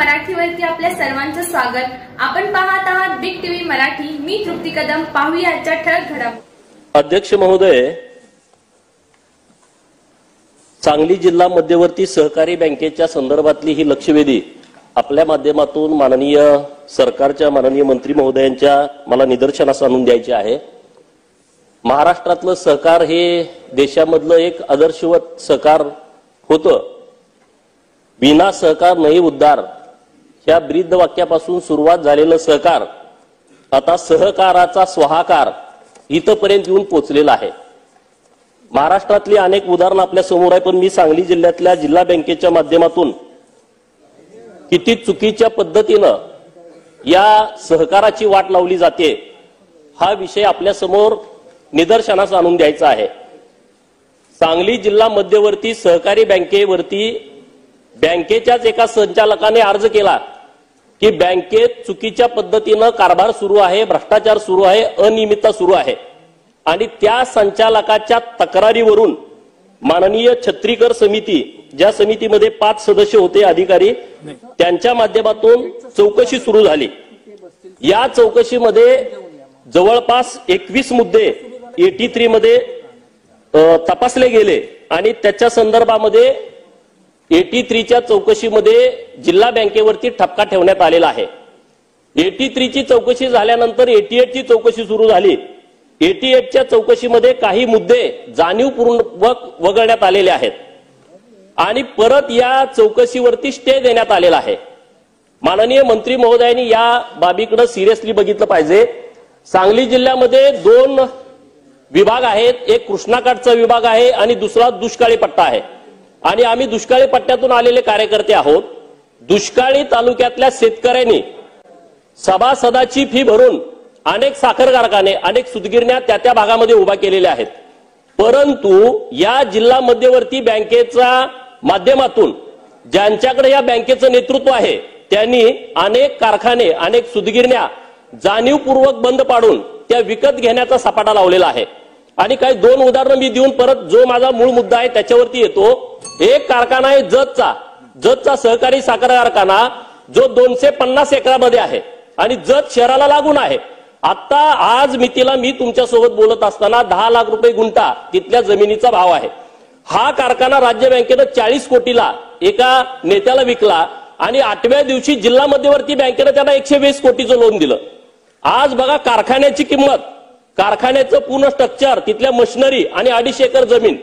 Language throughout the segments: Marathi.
मराठीवरती आपल्या सर्वांचं स्वागत। आपण पाहत आहात बिग टीव्ही मराठी। मी तृप्ती कदम। पाहूया आजच्या ठळक घडामोडी। अध्यक्ष महोदय, सांगली जिल्हा मध्यवर्ती सहकारी बँकेच्या संदर्भातली ही लक्षवेधी आपल्या माध्यमातून माननीय सरकारच्या माननीय मंत्री महोदयांच्या मला निदर्शनास आणून द्यायचे आहे। महाराष्ट्रातलं सहकार हे देशामधलं एक आदर्शवत सहकार होतं। बिना सहकार नाही उद्धार ह्या ब्रीद वाक्यापासून सुरुवात झालेलं सहकार आता सहकाराचा स्वाहाकार इथपर्यंत येऊन पोहोचलेला आहे। महाराष्ट्रातली अनेक उदाहरणं आपल्या समोर आहे, पण मी सांगली जिल्ह्यातल्या जिल्हा बँकेच्या माध्यमातून किती चुकीच्या पद्धतीनं या सहकाराची वाट लावली जाते हा विषय आपल्या समोर निदर्शनास आणून द्यायचा आहे। सांगली जिल्हा मध्यवर्ती सहकारी बँकेवरती बँकेच्याच एका संचालकाने अर्ज केला की बँकेत चुकीच्या पद्धतीनं कारभार सुरू आहे, भ्रष्टाचार सुरू आहे, अनियमितता सुरू आहे आणि त्या संचालकाच्या तक्रारीवरून माननीय छत्रीकर समिती, ज्या समितीमध्ये 5 सदस्य होते अधिकारी, त्यांच्या माध्यमातून चौकशी सुरू झाली। या चौकशीमध्ये जवळपास 21 मुद्दे 83 मध्ये तपासले गेले आणि त्याच्या संदर्भामध्ये 83 च्या चौकशीमध्ये जिल्हा बँकेवरती ठपका ठेवण्यात आलेला आहे। 83 ची चौकशी झाल्यानंतर 88 ची चौकशी सुरू झाली। 88 च्या चौकशीमध्ये काही मुद्दे जाणीवपूर्वक वगळण्यात आलेले आहेत आणि परत या चौकशीवरती स्टे देण्यात आलेला आहे। माननीय मंत्री महोदयांनी या बाबीकडे सिरियसली बघितलं पाहिजे। सांगली जिल्ह्यामध्ये 2 विभाग आहेत, एक कृष्णाकाठचा विभाग आहे आणि दुसरा दुष्काळी पट्टा आहे आणि आम्ही दुष्काळी पट्ट्यातून आलेले कार्यकर्ते आहोत। दुष्काळी तालुक्यातल्या शेतकऱ्यांनी सभासदाची फी भरून अनेक साखर कारखाने, अनेक सूतगिरण्या त्या भागामध्ये उभा केलेल्या आहेत, परंतु या जिल्हा मध्यवर्ती बँकेच्या माध्यमातून ज्यांच्याकडे या बँकेचं नेतृत्व आहे त्यांनी अनेक कारखाने, अनेक सूतगिरण्या जाणीवपूर्वक बंद पाडून त्या विकत घेण्याचा सपाटा लावलेला आहे। आणि काही 2 उदाहरणं मी देऊन परत जो माझा मूळ मुद्दा आहे त्याच्यावरती येतो। एक कारखाना आहे जतचा सहकारी साखर कारखाना, जो 250 एकरामध्ये आहे आणि जत शहराला लागून आहे। आता आज मितीला मी तुमच्या सोबत बोलत असताना 10 लाख रुपये गुंठा तिथल्या जमिनीचा भाव आहे। हा कारखाना राज्य बँकेनं 40 कोटीला एका नेत्याला विकला आणि 8व्या दिवशी जिल्हा मध्यवर्ती बँकेनं त्यांना 120 कोटीचं लोन दिलं। आज बघा कारखान्याची किंमत, कारखान्याचं पूर्ण स्ट्रक्चर, तिथल्या मशिनरी आणि 250 एकर जमीन।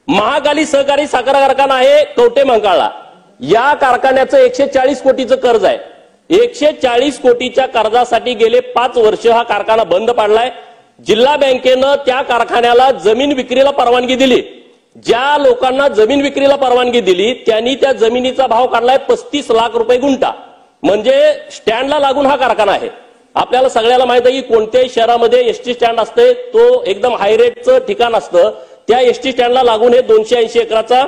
महाकाली सहकारी साखर कारखाना आहे कवटे मंकाळला, या कारखान्याचं 140 कोटीचं कर्ज आहे। 140 कोटीच्या कर्जासाठी गेले 5 वर्ष हा कारखाना बंद पाडलाय। जिल्हा बँकेनं त्या कारखान्याला जमीन विक्रीला परवानगी दिली। ज्या लोकांना जमीन विक्रीला परवानगी दिली त्यांनी त्या जमिनीचा भाव काढलाय 35 लाख रुपये गुंठा, म्हणजे स्टँडला लागून हा कारखाना आहे। आपल्याला सगळ्याला माहित आहे की कोणत्याही शहरामध्ये एसटी स्टँड असते, तो एकदम हाय रेटचं ठिकाण असतं, त्या एसटी स्टँडला लागून हे 280 एकराचा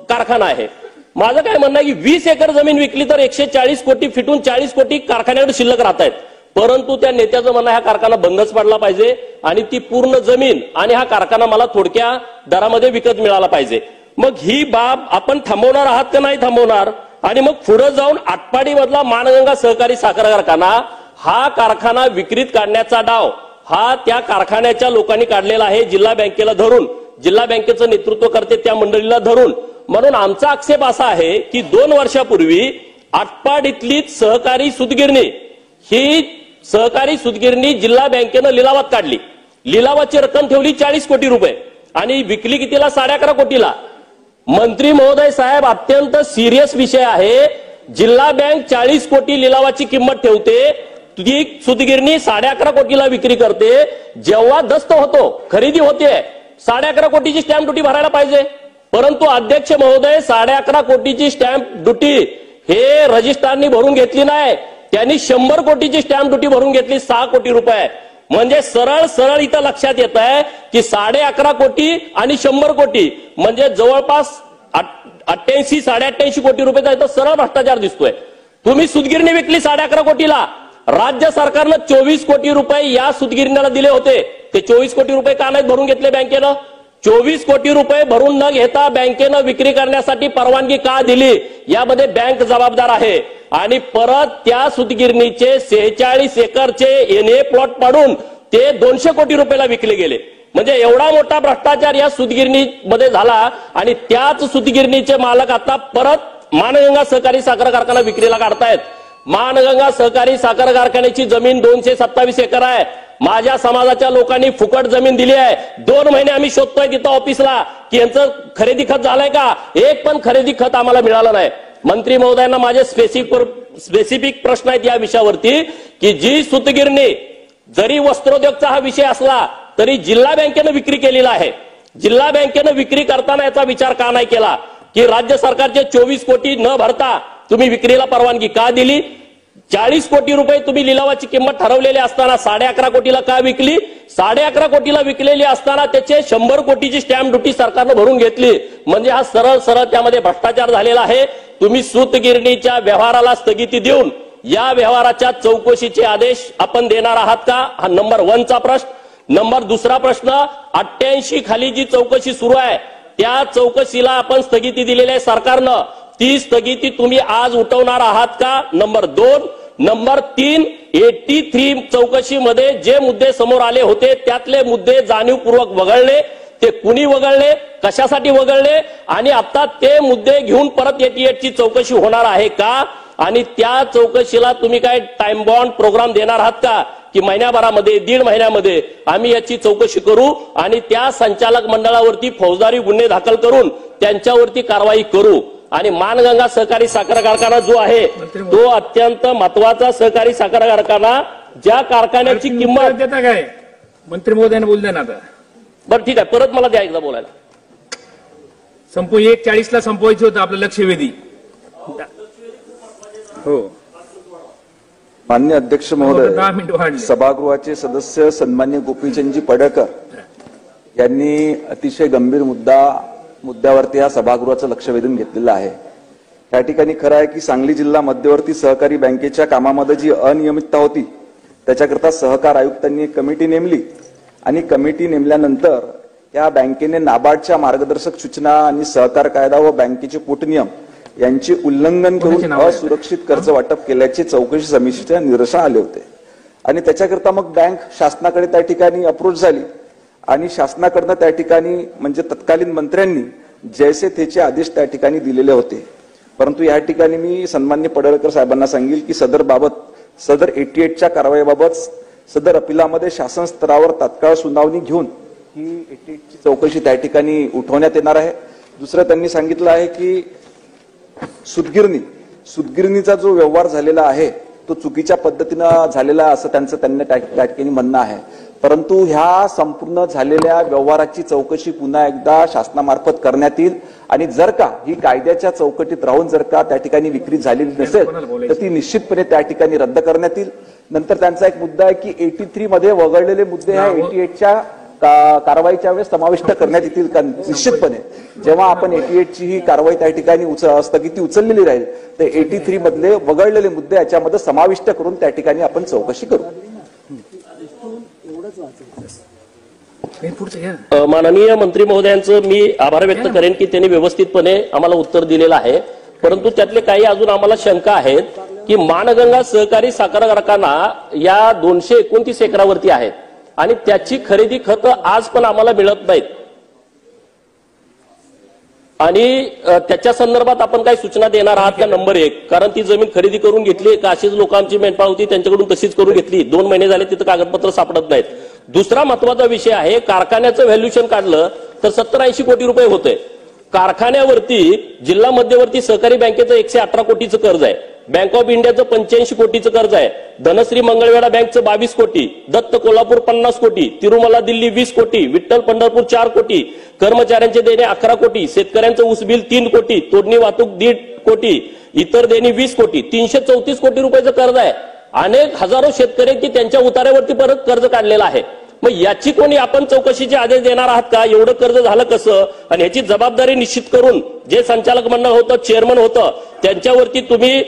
कारखाना आहे। माझं काय म्हणणं आहे की 20 एकर जमीन विकली तर 140 कोटी फिटून 40 कोटी कारखान्याकडे शिल्लक राहत आहेत, परंतु त्या नेत्याचं म्हणणं हा कारखाना बंदच पडला पाहिजे आणि ती पूर्ण जमीन आणि हा कारखाना मला थोडक्या दरामध्ये विकत मिळाला पाहिजे। मग ही बाब आपण थांबवणार आहात का नाही थांबवणार? आणि मग पुढे जाऊन आटपाडी मधला मानगंगा सहकारी साखर कारखाना, हा कारखाना विक्रीत काढण्याचा डाव हा त्या कारखान्याच्या लोकांनी काढलेला आहे, जिल्हा बँकेला धरून, जिल्हा बँकेचं नेतृत्व करते त्या मंडळीला धरून। म्हणून आमचा आक्षेप असा आहे की 2 वर्षापूर्वी आटपाडीतली सहकारी सूतगिरणी, ही सहकारी सूतगिरणी जिल्हा बँकेनं लिलावात काढली। लिलावाची रक्कम ठेवली 40 कोटी रुपये आणि विकली कितीला? 11.5 कोटीला। मंत्री महोदय साहेब, अत्यंत सिरियस विषय आहे। जिल्हा बँक 40 कोटी लिलावाची किंमत ठेवते, ती सूतगिरणी 11.5 कोटीला विक्री करते। जेव्हा दस्त होतो, खरेदी होते, 11.5 कोटीची स्टॅम्प ड्युटी भरायला पाहिजे, परंतु अध्यक्ष महोदय 11.5 कोटीची स्टॅम्प ड्युटी हे रजिस्ट्रारनी भरून घेतली नाही, त्यांनी 100 कोटीची स्टॅम्प ड्युटी भरून घेतली, 6 कोटी रुपये। म्हणजे सरळ इथं लक्षात येत आहे की 11.5 कोटी आणि 100 कोटी म्हणजे जवळपास 88 88 कोटी रुपयाचा इथं सरळ भ्रष्टाचार दिसतोय। तुम्ही सूतगिरणी विकली 11.5 कोटीला, राज्य सरकारनं 24 कोटी रुपये या सूतगिरण्याला दिले होते, ते 24 कोटी रुपये का नाहीत भरून घेतले बँकेनं? 24 कोटी रुपये भरून न घेता बँकेनं विक्री करण्यासाठी परवानगी का दिली यामध्ये बँक जबाबदार आहे। आणि परत त्या सूतगिरणीचे 46 एकरचे एनए प्लॉट पाडून ते 200 कोटी रुपयाला विकले गेले. म्हणजे एवढा मोठा भ्रष्टाचार या सूतगिरणीमध्ये झाला आणि त्याच सूतगिरणीचे मालक आता परत मानगंगा सहकारी साखर कारखाना विक्रीला काढतायत. मानगंगा सहकारी साखर कारखान्याची जमीन 227 एकर आहे. माझ्या समाजाच्या लोकांनी फुकट जमीन दिली आहे. 2 महिने आम्ही शोधतोय तिथं ऑफिसला की यांचं खरेदी खत झालंय का. एक पण खरेदी खत आम्हाला मिळालं नाही. मंत्री महोदयांना माझे स्पेसिफिक प्रश्न आहेत या विषयावरती की जी सूतगिरणी जरी वस्त्रोद्योगचा हा विषय असला तरी जिल्हा बँकेनं विक्री केलेला आहे. जिल्हा बँकेनं विक्री करताना याचा विचार का नाही केला की राज्य सरकारचे 24 कोटी न भरता तुम्ही विक्रीला परवानगी का दिली. 40 कोटी रुपये तुम्ही लिलावाची किंमत ठरवलेली असताना 11.5 कोटीला का विकली. 11.5 कोटीला विकलेली असताना त्याचे 100 कोटीची स्टॅम्प ड्युटी सरकारनं भरून घेतली. म्हणजे हा सरळ त्यामध्ये भ्रष्टाचार झालेला आहे. तुम्ही सूतगिरणीच्या व्यवहाराला स्थगिती देऊन या व्यवहाराच्या चौकशीचे आदेश आपण देणार आहात का. हा नंबर 1चा प्रश्न. नंबर 2रा प्रश्न 88 खाली जी चौकशी सुरू आहे त्या चौकशीला आपण स्थगिती दिलेली आहे सरकारनं. ती स्थगिती तुम्ही आज उठवणार आहात का. नंबर 2. नंबर 3 83 चौकशीमध्ये जे मुद्दे समोर आले होते त्यातले मुद्दे जाणीवपूर्वक वगळले. ते कुणी वगळले, कशासाठी वगळले आणि आता ते मुद्दे घेऊन परत 88ची चौकशी होणार आहे का. आणि त्या चौकशीला तुम्ही काय टाइम बॉन्ड प्रोग्राम देणार आहात का की महिन्याभरामध्ये 1.5 महिन्यामध्ये आम्ही याची चौकशी करू आणि त्या संचालक मंडळावरती फौजदारी गुन्हे दाखल करून त्यांच्यावरती कारवाई करू. आणि मानगंगा सहकारी साखर कारखाना जो आहे तो अत्यंत महत्वाचा सहकारी साखर कारखाना ज्या कारखान्याची किंमत देता काय मंत्री महोदयाने बोल द्या ना. आता बरं ठीक आहे, परत मला द्या एकदा बोलायला. 1:40 संपवायचं होतं आपलं लक्षवेधी. हो माननीय अध्यक्ष महोदय, 10 मिनिट वाढले. सभागृहाचे सदस्य सन्माननीय गोपीचंदजी पडळकर यांनी अतिशय गंभीर मुद्द्यावरती या सभागृहाचं लक्ष वेधून घेतलेलं आहे. त्या ठिकाणी खरं आहे की सांगली जिल्हा मध्यवर्ती सहकारी बँकेच्या कामामध्ये जी अनियमितता होती त्याच्याकरता सहकार आयुक्तांनी एक कमिटी नेमली आणि कमिटी नेमल्यानंतर या बँकेने नाबार्डच्या मार्गदर्शक सूचना आणि सहकार कायदा व बँकेचे पोटनियम यांचे उल्लंघन करून असुरक्षित कर्ज वाटप केल्याचे चौकशी समितीच्या निदर्शनास आले होते. आणि त्याच्याकरता मग बँक शासनाकडे त्या ठिकाणी अप्रोच झाली आणि शासनाकडनं त्या ठिकाणी म्हणजे तत्कालीन मंत्र्यांनी जैसे तेचे आदेश त्या ठिकाणी दिलेले होते. परंतु या ठिकाणी मी सन्माननीय पडळकर साहेबांना सांगेल की सदर 88च्या कारवाईबाबत सदर अपिलामध्ये शासन स्तरावर तात्काळ सुनावणी घेऊन ही 88ची चौकशी त्या ठिकाणी उठवण्यात येणार आहे. दुसरं त्यांनी सांगितलं आहे की सूतगिरणीचा जो व्यवहार झालेला आहे तो चुकीच्या पद्धतीनं झालेला असं त्यांना त्या ठिकाणी म्हणणं आहे. परंतु ह्या संपूर्ण झालेल्या व्यवहाराची चौकशी पुन्हा एकदा शासनामार्फत करण्यात येईल आणि जर का ही कायद्याच्या चौकटीत राहून जर का त्या ठिकाणी विक्री झालेली नसेल तर ती निश्चितपणे त्या ठिकाणी रद्द करण्यात येईल. नंतर त्यांचा एक मुद्दा आहे की 83 मध्ये वगळलेले मुद्दे ह्या 88च्या कारवाईच्या वेळेस समाविष्ट करण्यात येतील का. निश्चितपणे जेव्हा आपण 88ची ही कारवाई त्या ठिकाणी स्थगिती उचललेली राहील तर 83 मधले वगळलेले मुद्दे याच्यामध्ये समाविष्ट करून त्या ठिकाणी आपण चौकशी करू. माननीय मंत्री महोदयांचं मी आभार व्यक्त करेन की त्यांनी व्यवस्थितपणे आम्हाला उत्तर दिलेलं आहे. परंतु त्यातले काही अजून आम्हाला शंका आहेत की मानगंगा सहकारी साखर कारखाना या 229 एकरावरती आहेत आणि त्याची खरेदी खत आज पण आम्हाला मिळत नाहीत आणि त्याच्या संदर्भात आपण काही सूचना देणार आहात का. नंबर 1, कारण ती जमीन खरेदी करून घेतली का अशीच लोकांची मेंढपाळ होती त्यांच्याकडून तशीच करून घेतली. 2 महिने झाले तिथं कागदपत्र सापडत नाहीत. दुसरा महत्वाचा विषय आहे कारखान्याचं व्हॅल्युएशन काढलं तर 70-80 कोटी रुपये होते. कारखान्यावरती जिल्हा मध्यवर्ती सहकारी बँकेचं 118 कोटीचं कर्ज आहे. बँक ऑफ इंडियाचं 85 कोटीचं कर्ज आहे. धनश्री मंगळवेढा बँकचं 22 कोटी, दत्त कोल्हापूर 50 कोटी, तिरुमला दिल्ली 20 कोटी, विठ्ठल पंढरपूर 4 कोटी, कर्मचाऱ्यांचे देणे 11 कोटी, शेतकऱ्यांचं ऊस बिल 3 कोटी, तोडणी वाहतूक 1.5 कोटी, इतर देणी 20 कोटी, 334 कोटी रुपयाचं कर्ज आहे. अनेक हजारो शेतकऱ्यांची त्यांच्या उतार्यावरती परत कर्ज काढलेलं आहे. मग याची कोणी आपण चौकशीचे आदेश देणार आहात का. एवढं कर्ज झालं कसं आणि ह्याची जबाबदारी निश्चित करून जे संचालक मंडळ होतं, चेअरमन होतं, त्यांच्यावरती तुम्ही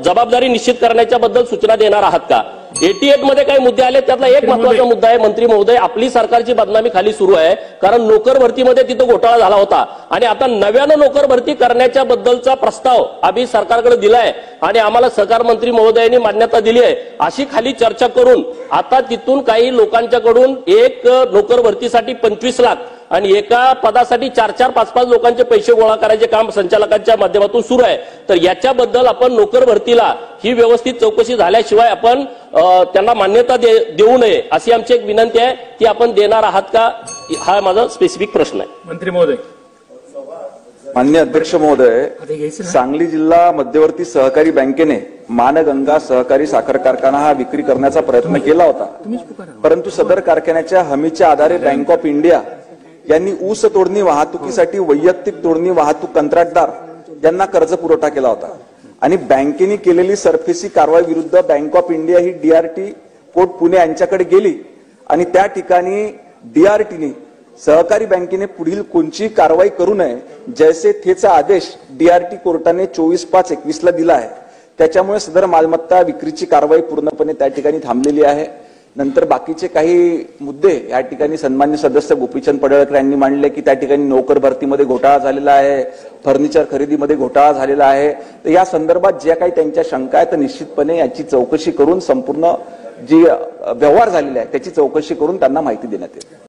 जबाबदारी निश्चित करण्याच्या बद्दल सूचना देणार आहात का? 88 मध्ये काही मुद्दे आले, त्यातला एक महत्त्वाचा मुद्दा आहे मंत्री महोदय, आपली सरकारची बदनामी खाली सुरू आहे, कारण नोकर भरतीमध्ये तिथं घोटाळा झाला होता आणि आता नव्यानं नोकर भरती करण्याच्या बद्दलचा प्रस्ताव आम्ही सरकारकडे दिलाय आणि आम्हाला सहकार मंत्री महोदयांनी मान्यता दिली आहे, अशी खाली चर्चा करून आता तिथून काही लोकांच्याकडून एक नोकर भरतीसाठी 25 लाख आणि एका पदासाठी 4-4, 5-5 लोकांचे पैसे गोळा करायचे काम संचालकांच्या माध्यमातून सुरू आहे. तर याच्याबद्दल आपण नोकर भरतीला ही व्यवस्थित चौकशी झाल्याशिवाय आपण त्यांना मान्यता देऊ नये अशी आमची एक विनंती आहे, ती आपण देणार आहात का? हा माझा स्पेसिफिक प्रश्न आहे. मंत्री महोदय. माननीय अध्यक्ष महोदय, सांगली जिल्हा मध्यवर्ती सहकारी बँकेने मानगंगा सहकारी साखर कारखाना हा विक्री करण्याचा प्रयत्न केला होता, परंतु सदर कारखान्याच्या हमीच्या आधारे बँक ऑफ इंडिया यांनी ऊस तोडणी वाहतुकीसाठी वैयक्तिक तोडणी वाहतूक कंत्राटदार यांना कर्ज पुरवठा केला होता आणि बँकेने केलेली सरफेसी कारवाई विरुद्ध bank of India he DRT court Pune यांच्याकडे गेली आणि त्या ठिकाणी डीआरटीने सहकारी बँकेने पुढील कोणतीही कारवाई करू नये जैसे थेचा आदेश डीआरटी कोर्टाने 24/5/21 ला दिला आहे. त्याच्यामुळे सदर मालमत्ता विक्रीची कारवाई पूर्णपणे त्या ठिकाणी थांबलेली आहे. नंतर बाकीचे काही मुद्दे या ठिकाणी सन्मान्य सदस्य गोपीचंद पडळकर यांनी मांडले की त्या ठिकाणी नोकर भरतीमध्ये घोटाळा झालेला आहे, फर्निचर खरेदीमध्ये घोटाळा झालेला आहे. तर या संदर्भात ज्या काही त्यांच्या शंका आहेत तर निश्चितपणे याची चौकशी करून संपूर्ण जी व्यवहार झालेला आहे त्याची चौकशी करून त्यांना माहिती देण्यात येईल.